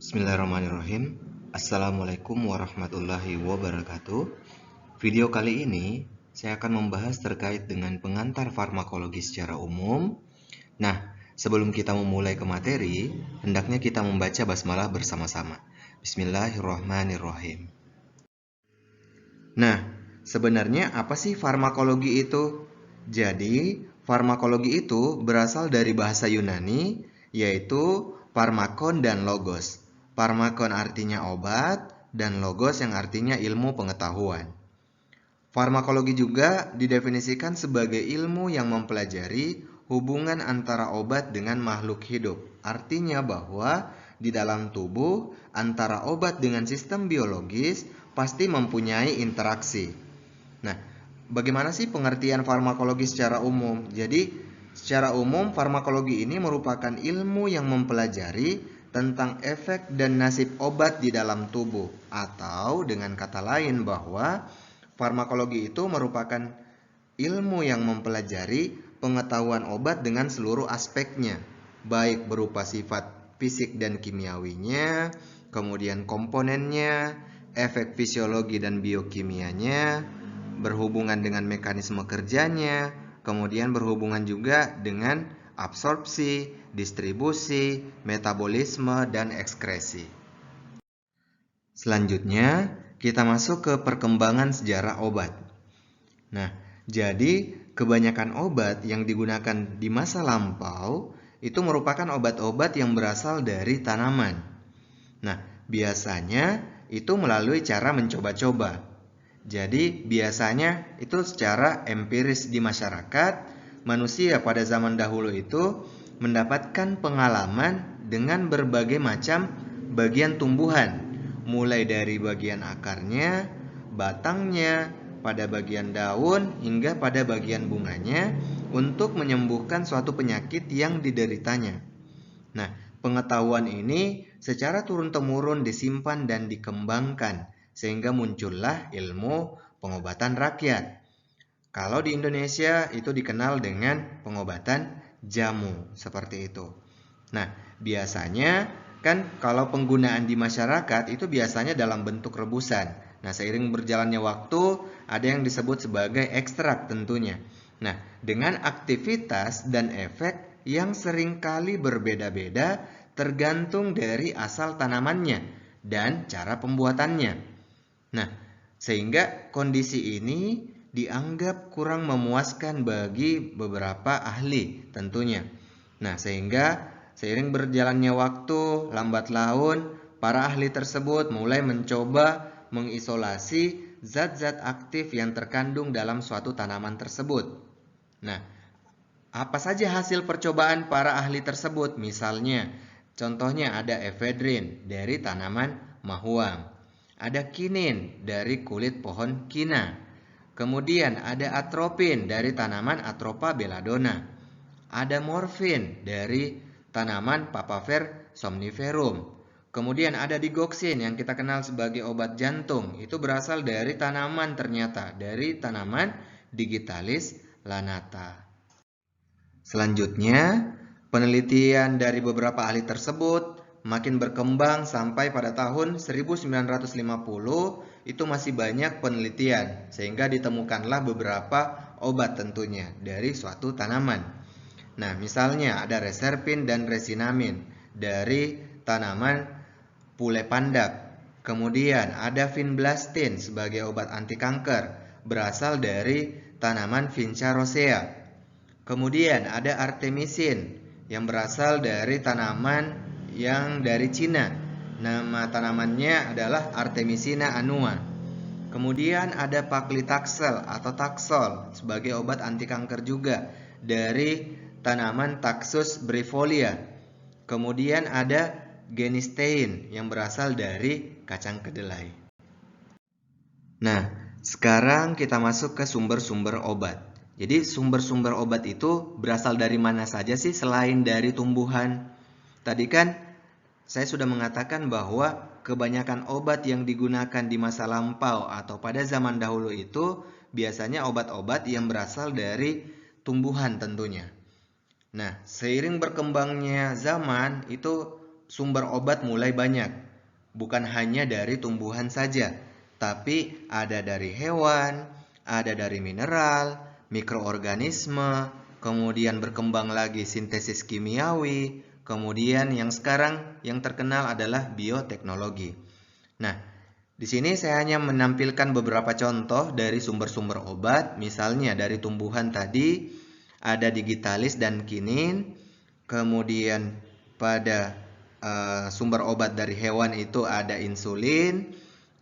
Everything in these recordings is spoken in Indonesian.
Bismillahirrahmanirrahim. Assalamualaikum warahmatullahi wabarakatuh. Video kali ini saya akan membahas terkait dengan pengantar farmakologi secara umum. Nah, sebelum kita memulai ke materi, hendaknya kita membaca basmalah bersama-sama. Bismillahirrahmanirrahim. Nah, sebenarnya apa sih farmakologi itu? Jadi, farmakologi itu berasal dari bahasa Yunani, yaitu pharmakon dan logos. Pharmakon artinya obat, dan logos yang artinya ilmu pengetahuan. Farmakologi juga didefinisikan sebagai ilmu yang mempelajari hubungan antara obat dengan makhluk hidup. Artinya bahwa di dalam tubuh antara obat dengan sistem biologis pasti mempunyai interaksi. Nah, bagaimana sih pengertian farmakologi secara umum? Jadi, secara umum farmakologi ini merupakan ilmu yang mempelajari tentang efek dan nasib obat di dalam tubuh. Atau dengan kata lain bahwa farmakologi itu merupakan ilmu yang mempelajari pengetahuan obat dengan seluruh aspeknya, baik berupa sifat fisik dan kimiawinya, kemudian komponennya, efek fisiologi dan biokimianya, berhubungan dengan mekanisme kerjanya, kemudian berhubungan juga dengan absorpsi, distribusi, metabolisme, dan ekskresi. Selanjutnya, kita masuk ke perkembangan sejarah obat. Nah, jadi kebanyakan obat yang digunakan di masa lampau itu merupakan obat-obat yang berasal dari tanaman. Nah, biasanya itu melalui cara mencoba-coba. Jadi, biasanya itu secara empiris di masyarakat, manusia pada zaman dahulu itu mendapatkan pengalaman dengan berbagai macam bagian tumbuhan, mulai dari bagian akarnya, batangnya, pada bagian daun, hingga pada bagian bunganya untuk menyembuhkan suatu penyakit yang dideritanya. Nah, pengetahuan ini secara turun-temurun disimpan dan dikembangkan sehingga muncullah ilmu pengobatan rakyat. Kalau di Indonesia itu dikenal dengan pengobatan jamu, seperti itu. Nah, biasanya kan kalau penggunaan di masyarakat itu biasanya dalam bentuk rebusan. Nah, seiring berjalannya waktu ada yang disebut sebagai ekstrak tentunya. Nah, dengan aktivitas dan efek yang seringkali berbeda-beda tergantung dari asal tanamannya dan cara pembuatannya. Nah, sehingga kondisi ini dianggap kurang memuaskan bagi beberapa ahli tentunya. Nah, sehingga seiring berjalannya waktu, lambat laun, para ahli tersebut mulai mencoba mengisolasi zat-zat aktif yang terkandung dalam suatu tanaman tersebut. Nah, apa saja hasil percobaan para ahli tersebut? Misalnya, contohnya ada efedrin dari tanaman mahuam, ada kinin dari kulit pohon kina, kemudian ada atropin dari tanaman Atropa belladonna, ada morfin dari tanaman Papaver somniferum, kemudian ada digoxin yang kita kenal sebagai obat jantung, itu berasal dari tanaman ternyata, dari tanaman Digitalis lanata. Selanjutnya, penelitian dari beberapa ahli tersebut makin berkembang sampai pada tahun 1950 itu masih banyak penelitian sehingga ditemukanlah beberapa obat tentunya dari suatu tanaman. Nah, misalnya ada reserpin dan resinamin dari tanaman pulepandak. Kemudian ada vinblastin sebagai obat anti kanker berasal dari tanaman Vinca rosea. Kemudian ada artemisin yang berasal dari tanaman yang dari Cina. Nama tanamannya adalah Artemisina annua. Kemudian ada paklitaxel atau taxol sebagai obat anti kanker juga dari tanaman Taxus brevifolia. Kemudian ada genistein yang berasal dari kacang kedelai. Nah, sekarang kita masuk ke sumber-sumber obat. Jadi sumber-sumber obat itu berasal dari mana saja sih selain dari tumbuhan? Tadi kan saya sudah mengatakan bahwa kebanyakan obat yang digunakan di masa lampau atau pada zaman dahulu itu biasanya obat-obat yang berasal dari tumbuhan tentunya. Nah, seiring berkembangnya zaman itu sumber obat mulai banyak. Bukan hanya dari tumbuhan saja, tapi ada dari hewan, ada dari mineral, mikroorganisme, kemudian berkembang lagi sintesis kimiawi, kemudian yang sekarang yang terkenal adalah bioteknologi. Nah, di sini saya hanya menampilkan beberapa contoh dari sumber-sumber obat, misalnya dari tumbuhan tadi ada digitalis dan kinin, kemudian pada sumber obat dari hewan itu ada insulin,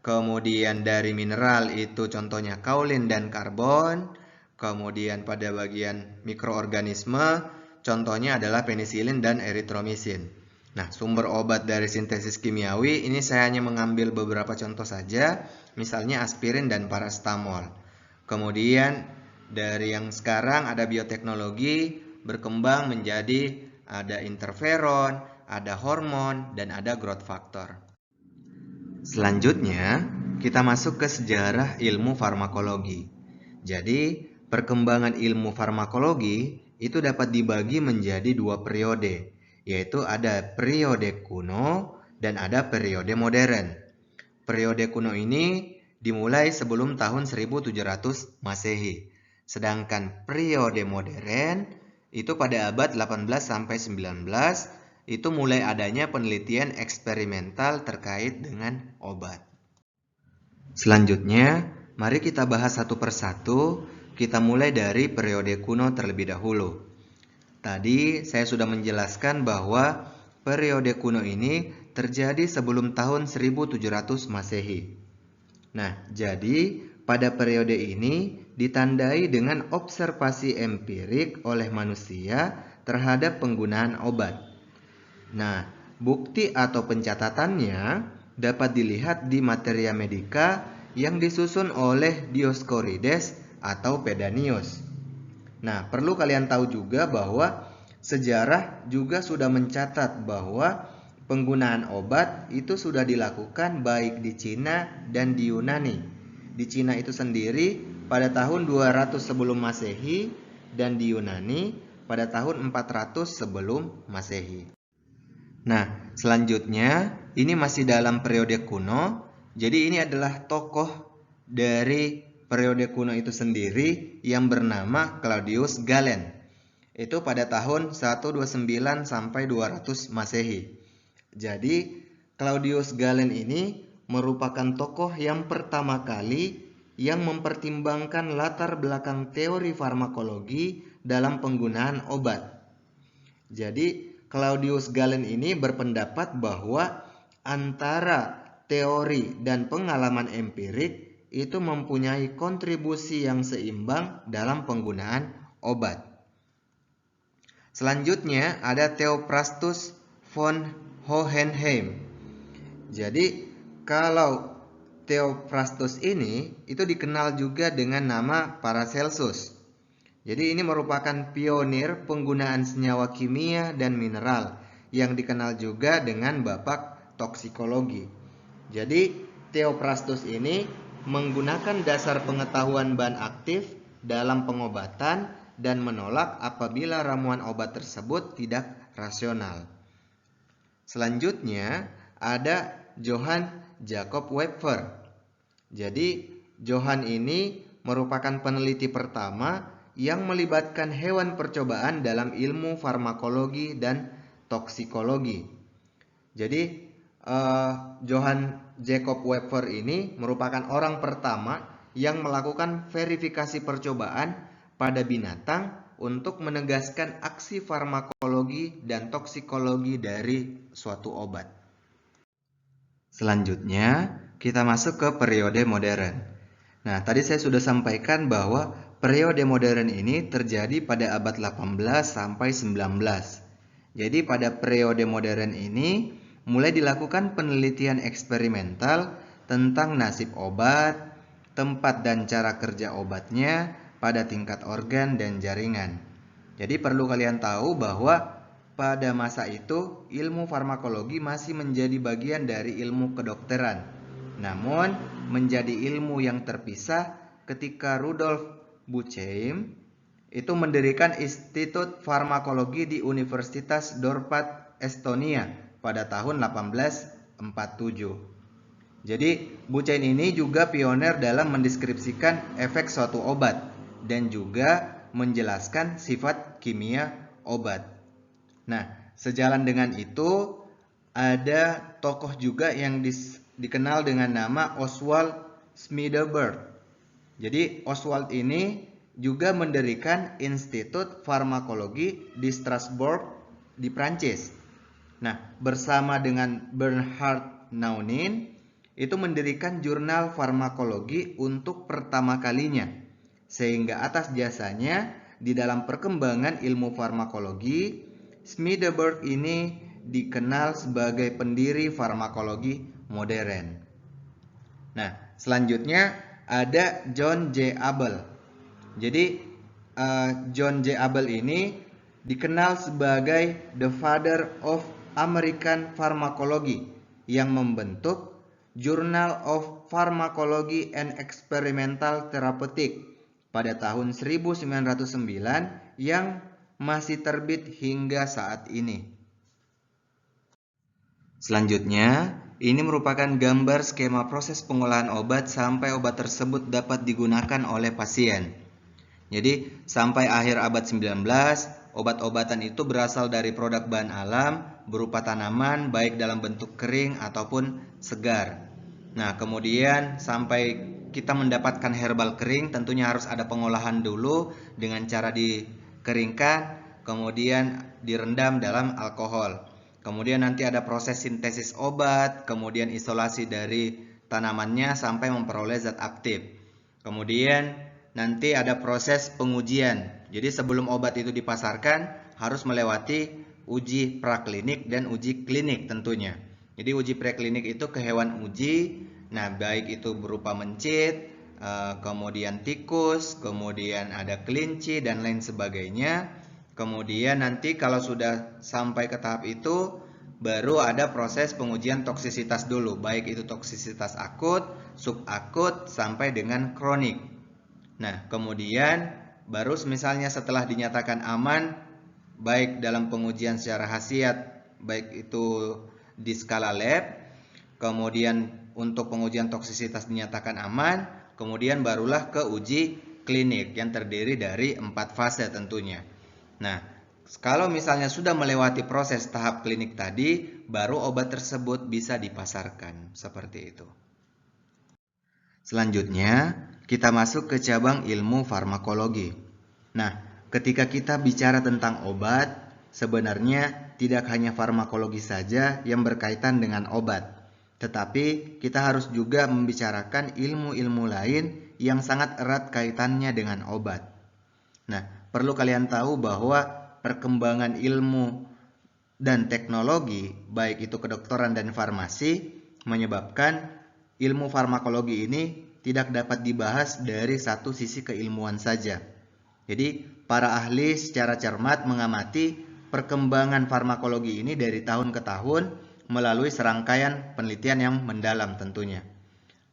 kemudian dari mineral itu contohnya kaolin dan karbon, kemudian pada bagian mikroorganisme contohnya adalah penisilin dan eritromisin. Nah, sumber obat dari sintesis kimiawi ini saya hanya mengambil beberapa contoh saja, misalnya aspirin dan parastamol. Kemudian dari yang sekarang ada bioteknologi berkembang menjadi ada interferon, ada hormon, dan ada growth factor. Selanjutnya, kita masuk ke sejarah ilmu farmakologi. Jadi, perkembangan ilmu farmakologi itu dapat dibagi menjadi dua periode, yaitu ada periode kuno dan ada periode modern. Periode kuno ini dimulai sebelum tahun 1700 Masehi. Sedangkan periode modern itu pada abad 18 sampai 19 itu mulai adanya penelitian eksperimental terkait dengan obat. Selanjutnya, mari kita bahas satu persatu. Kita mulai dari periode kuno terlebih dahulu. Tadi saya sudah menjelaskan bahwa periode kuno ini terjadi sebelum tahun 1700 Masehi. Nah, jadi pada periode ini ditandai dengan observasi empirik oleh manusia terhadap penggunaan obat. Nah, bukti atau pencatatannya dapat dilihat di Materia Medica yang disusun oleh Dioscorides atau Pedanius. Nah, perlu kalian tahu juga bahwa sejarah juga sudah mencatat bahwa penggunaan obat itu sudah dilakukan baik di Cina dan di Yunani. Di Cina itu sendiri pada tahun 200 sebelum Masehi dan di Yunani pada tahun 400 sebelum Masehi. Nah, selanjutnya ini masih dalam periode kuno. Jadi ini adalah tokoh dari periode kuno itu sendiri yang bernama Claudius Galen. Itu pada tahun 129 sampai 200 Masehi. Jadi Claudius Galen ini merupakan tokoh yang pertama kali yang mempertimbangkan latar belakang teori farmakologi dalam penggunaan obat. Jadi Claudius Galen ini berpendapat bahwa antara teori dan pengalaman empirik itu mempunyai kontribusi yang seimbang dalam penggunaan obat. Selanjutnya ada Theophrastus von Hohenheim. Jadi kalau Theophrastus ini itu dikenal juga dengan nama Paracelsus. Jadi ini merupakan pionir penggunaan senyawa kimia dan mineral yang dikenal juga dengan bapak toksikologi. Jadi Theophrastus ini menggunakan dasar pengetahuan bahan aktif dalam pengobatan dan menolak apabila ramuan obat tersebut tidak rasional. Selanjutnya ada Johann Jakob Wepfer. Jadi Johann ini merupakan peneliti pertama yang melibatkan hewan percobaan dalam ilmu farmakologi dan toksikologi. Jadi Johann Jakob Wepfer ini merupakan orang pertama yang melakukan verifikasi percobaan pada binatang untuk menegaskan aksi farmakologi dan toksikologi dari suatu obat. Selanjutnya, kita masuk ke periode modern. Nah, tadi saya sudah sampaikan bahwa periode modern ini terjadi pada abad 18 sampai 19. Jadi pada periode modern ini mulai dilakukan penelitian eksperimental tentang nasib obat, tempat dan cara kerja obatnya pada tingkat organ dan jaringan. Jadi perlu kalian tahu bahwa pada masa itu ilmu farmakologi masih menjadi bagian dari ilmu kedokteran. Namun menjadi ilmu yang terpisah ketika Rudolf Buchheim itu mendirikan Institut Farmakologi di Universitas Dorpat, Estonia pada tahun 1847. Jadi, Buchain ini juga pionir dalam mendeskripsikan efek suatu obat dan juga menjelaskan sifat kimia obat. Nah, sejalan dengan itu ada tokoh juga yang dikenal dengan nama Oswald Smederberg. Jadi, Oswald ini juga mendirikan Institut Farmakologi di Strasbourg di Prancis. Nah, bersama dengan Bernhard Naunin itu mendirikan jurnal farmakologi untuk pertama kalinya, sehingga atas jasanya di dalam perkembangan ilmu farmakologi, Smederberg ini dikenal sebagai pendiri farmakologi modern. Nah, selanjutnya ada John J. Abel. Jadi John J. Abel ini dikenal sebagai the father of American Pharmacology yang membentuk Journal of Pharmacology and Experimental Therapeutic pada tahun 1909 yang masih terbit hingga saat ini. Selanjutnya, ini merupakan gambar skema proses pengolahan obat sampai obat tersebut dapat digunakan oleh pasien. Jadi, sampai akhir abad 19, obat-obatan itu berasal dari produk bahan alam berupa tanaman baik dalam bentuk kering ataupun segar. Nah, kemudian sampai kita mendapatkan herbal kering tentunya harus ada pengolahan dulu dengan cara dikeringkan, kemudian direndam dalam alkohol. Kemudian nanti ada proses sintesis obat, kemudian isolasi dari tanamannya sampai memperoleh zat aktif. Kemudian nanti ada proses pengujian. Jadi sebelum obat itu dipasarkan harus melewati uji praklinik dan uji klinik tentunya. Jadi uji preklinik itu ke hewan uji, nah baik itu berupa mencit, kemudian tikus, kemudian ada kelinci dan lain sebagainya. Kemudian nanti kalau sudah sampai ke tahap itu, baru ada proses pengujian toksisitas dulu, baik itu toksisitas akut, subakut, sampai dengan kronik. Nah, kemudian baru misalnya setelah dinyatakan aman, baik dalam pengujian secara khasiat, baik itu di skala lab, kemudian untuk pengujian toksisitas dinyatakan aman, kemudian barulah ke uji klinik yang terdiri dari 4 fase tentunya. Nah, kalau misalnya sudah melewati proses tahap klinik tadi, baru obat tersebut bisa dipasarkan, seperti itu. Selanjutnya, kita masuk ke cabang ilmu farmakologi. Nah, ketika kita bicara tentang obat, sebenarnya tidak hanya farmakologi saja yang berkaitan dengan obat, tetapi kita harus juga membicarakan ilmu-ilmu lain yang sangat erat kaitannya dengan obat. Nah, perlu kalian tahu bahwa perkembangan ilmu dan teknologi, baik itu kedokteran dan farmasi, menyebabkan ilmu farmakologi ini tidak dapat dibahas dari satu sisi keilmuan saja. Jadi, para ahli secara cermat mengamati perkembangan farmakologi ini dari tahun ke tahun melalui serangkaian penelitian yang mendalam tentunya.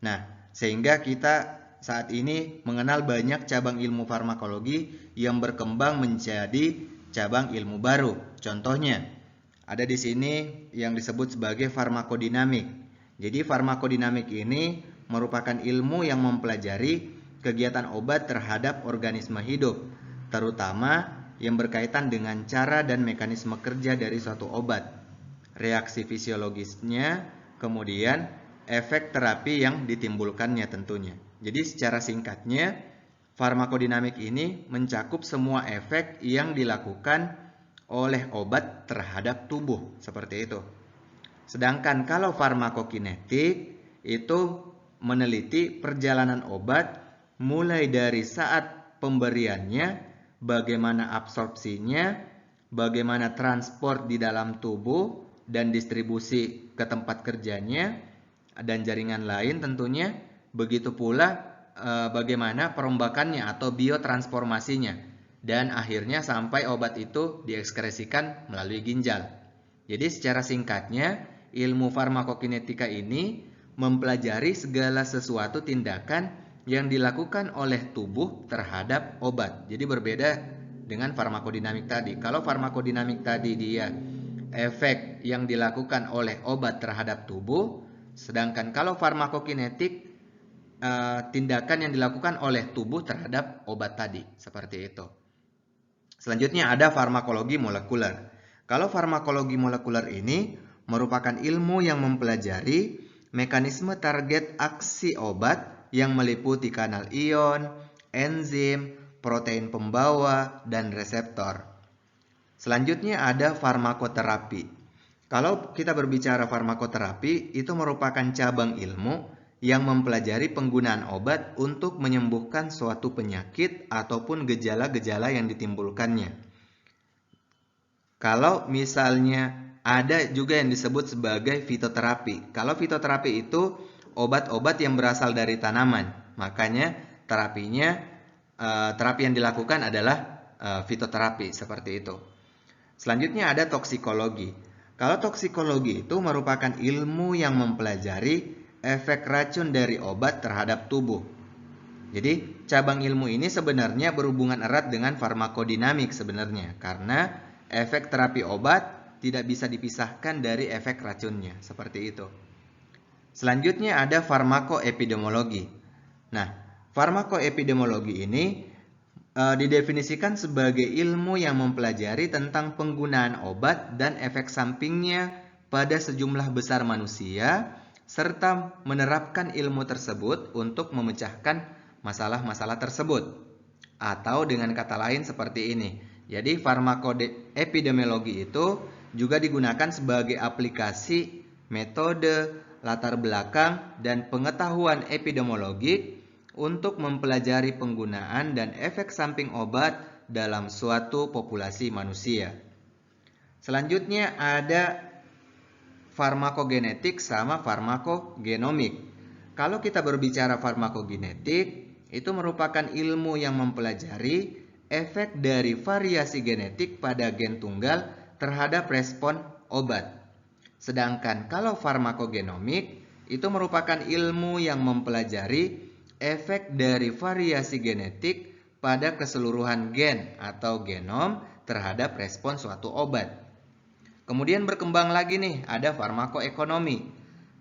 Nah, sehingga kita saat ini mengenal banyak cabang ilmu farmakologi yang berkembang menjadi cabang ilmu baru. Contohnya, ada di sini yang disebut sebagai farmakodinamik. Jadi farmakodinamik ini merupakan ilmu yang mempelajari kegiatan obat terhadap organisme hidup, terutama yang berkaitan dengan cara dan mekanisme kerja dari suatu obat, reaksi fisiologisnya, kemudian efek terapi yang ditimbulkannya tentunya. Jadi secara singkatnya, farmakodinamik ini mencakup semua efek yang dilakukan oleh obat terhadap tubuh, seperti itu. Sedangkan kalau farmakokinetik itu meneliti perjalanan obat mulai dari saat pemberiannya, bagaimana absorpsinya, bagaimana transport di dalam tubuh dan distribusi ke tempat kerjanya dan jaringan lain tentunya. Begitu pula bagaimana perombakannya atau biotransformasinya, dan akhirnya sampai obat itu diekskresikan melalui ginjal. Jadi secara singkatnya, ilmu farmakokinetika ini mempelajari segala sesuatu tindakan yang dilakukan oleh tubuh terhadap obat. Jadi berbeda dengan farmakodinamik tadi. Kalau farmakodinamik tadi dia efek yang dilakukan oleh obat terhadap tubuh, sedangkan kalau farmakokinetik tindakan yang dilakukan oleh tubuh terhadap obat tadi, seperti itu. Selanjutnya ada farmakologi molekuler. Kalau farmakologi molekuler ini merupakan ilmu yang mempelajari mekanisme target aksi obat yang meliputi kanal ion, enzim, protein pembawa, dan reseptor. Selanjutnya ada farmakoterapi. Kalau kita berbicara farmakoterapi, itu merupakan cabang ilmu yang mempelajari penggunaan obat untuk menyembuhkan suatu penyakit ataupun gejala-gejala yang ditimbulkannya. Kalau misalnya ada juga yang disebut sebagai fitoterapi. Kalau fitoterapi itu obat-obat yang berasal dari tanaman. Makanya terapi yang dilakukan adalah fitoterapi, seperti itu. Selanjutnya ada toksikologi. Kalau toksikologi itu merupakan ilmu yang mempelajari efek racun dari obat terhadap tubuh. Jadi cabang ilmu ini sebenarnya berhubungan erat dengan farmakodinamik sebenarnya, karena efek terapi obat tidak bisa dipisahkan dari efek racunnya, seperti itu. Selanjutnya ada farmakoepidemiologi. Nah, farmakoepidemiologi ini didefinisikan sebagai ilmu yang mempelajari tentang penggunaan obat dan efek sampingnya pada sejumlah besar manusia, serta menerapkan ilmu tersebut untuk memecahkan masalah-masalah tersebut. Atau dengan kata lain seperti ini. Jadi farmakoepidemiologi itu juga digunakan sebagai aplikasi metode, latar belakang, dan pengetahuan epidemiologi untuk mempelajari penggunaan dan efek samping obat dalam suatu populasi manusia. Selanjutnya ada farmakogenetik sama farmakogenomik. Kalau kita berbicara farmakogenetik, itu merupakan ilmu yang mempelajari efek dari variasi genetik pada gen tunggal terhadap respon obat. Sedangkan kalau farmakogenomik, itu merupakan ilmu yang mempelajari efek dari variasi genetik pada keseluruhan gen atau genom terhadap respon suatu obat. Kemudian berkembang lagi nih, ada farmakoekonomi.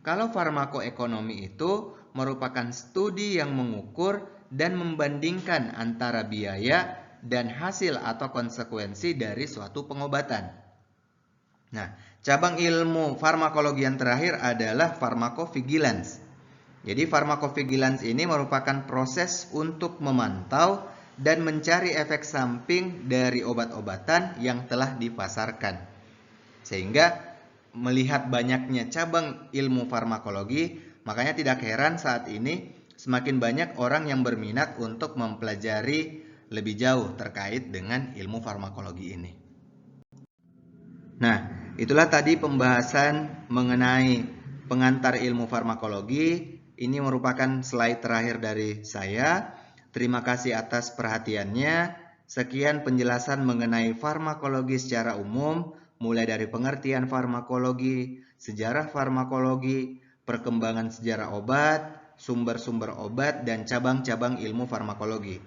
Kalau farmakoekonomi itu merupakan studi yang mengukur dan membandingkan antara biaya dan hasil atau konsekuensi dari suatu pengobatan. Nah, cabang ilmu farmakologi yang terakhir adalah farmakovigilance. Jadi farmakovigilance ini merupakan proses untuk memantau dan mencari efek samping dari obat-obatan yang telah dipasarkan. Sehingga melihat banyaknya cabang ilmu farmakologi, makanya tidak heran saat ini semakin banyak orang yang berminat untuk mempelajari lebih jauh terkait dengan ilmu farmakologi ini. Nah, itulah tadi pembahasan mengenai pengantar ilmu farmakologi. Ini merupakan slide terakhir dari saya. Terima kasih atas perhatiannya. Sekian penjelasan mengenai farmakologi secara umum, mulai dari pengertian farmakologi, sejarah farmakologi, perkembangan sejarah obat, sumber-sumber obat, dan cabang-cabang ilmu farmakologi.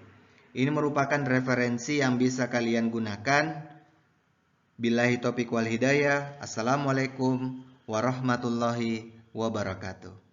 Ini merupakan referensi yang bisa kalian gunakan. Billahi taufiq wal hidayah. Assalamualaikum warahmatullahi wabarakatuh.